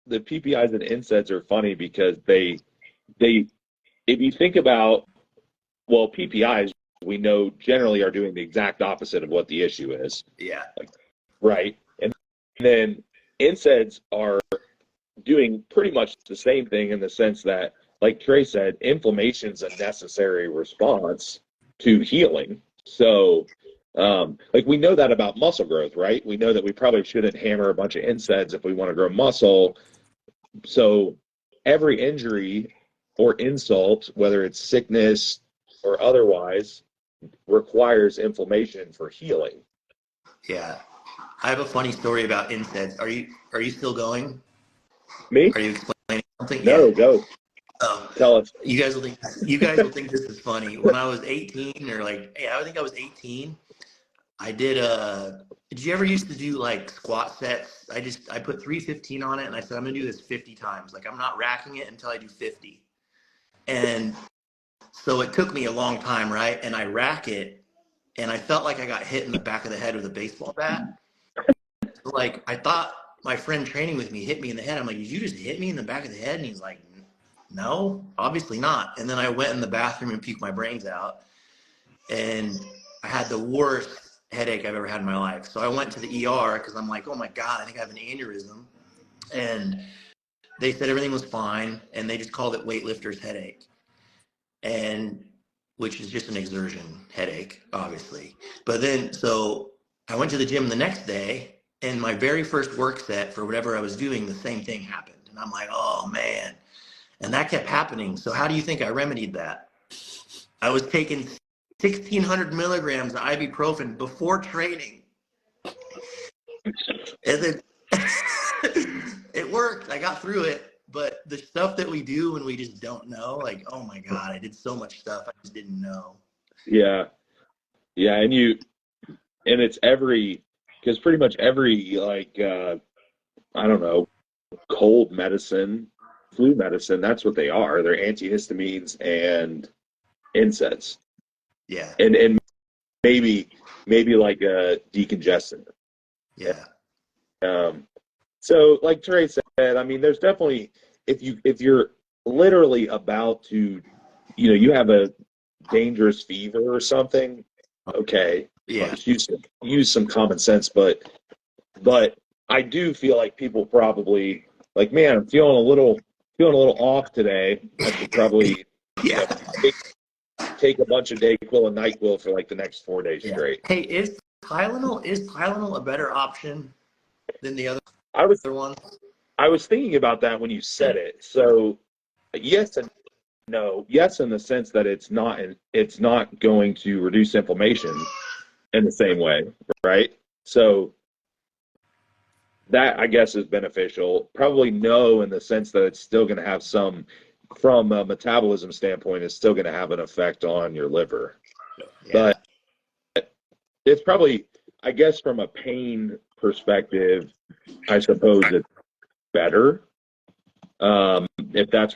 the PPIs and NSAIDs are funny because they if you think about, well, PPIs we know generally are doing the exact opposite of what the issue is. Yeah. Right. And then NSAIDs are doing pretty much the same thing in the sense that, like Trey said, inflammation is a necessary response to healing. So, like we know that about muscle growth, right? We know that we probably shouldn't hammer a bunch of NSAIDs if we want to grow muscle. So every injury or insult, whether it's sickness or otherwise, requires inflammation for healing. Yeah. I have a funny story about NSAIDs. Are you still going? Me? Are you explaining something? No, Yeah. go. Tell us. You guys will think this is funny. When I was 18 or I think I was 18, I did you ever used to do like squat sets? I put 315 on it and I said, I'm gonna do this 50 times. Like I'm not racking it until I do 50. And so it took me a long time, right? And I rack it and I felt like I got hit in the back of the head with a baseball bat. So like I thought my friend training with me hit me in the head. I'm like, did you just hit me in the back of the head? And he's like, no, obviously not. And then I went in the bathroom and puked my brains out. And I had the worst headache I've ever had in my life. So I went to the ER because I'm like, oh my God, I think I have an aneurysm. And they said everything was fine. And they just called it weightlifter's headache. And which is just an exertion headache, obviously. But then, so I went to the gym the next day and my very first work set for whatever I was doing, the same thing happened. And I'm like, oh man. And that kept happening. So how do you think I remedied that? I was taking 1,600 milligrams of ibuprofen before training. And then it worked. I got through it. But the stuff that we do when we just don't know, like, oh my God, I did so much stuff I just didn't know. Yeah. Yeah. And it's because pretty much every, like, I don't know, cold medicine, flu medicine, that's what they are. They're antihistamines and NSAIDs. Yeah. And maybe like a decongestant. Yeah. So like Trey said, I mean, there's definitely, if you're literally about to, you have a dangerous fever or something, okay, Yeah. just use some common sense, but I do feel like people probably like, man, I'm feeling a little off today. I should probably take a bunch of Dayquil and NyQuil for like the next 4 days straight. Hey, is Tylenol a better option than the other one? I was thinking about that when you said it. So yes and no. Yes, in the sense that it's not going to reduce inflammation in the same way, right? So that, I guess, is beneficial. Probably no, in the sense that it's still going to have some, from a metabolism standpoint, it's still going to have an effect on your liver. Yeah. But it's probably, I guess, from a pain perspective, I suppose it's better, if that's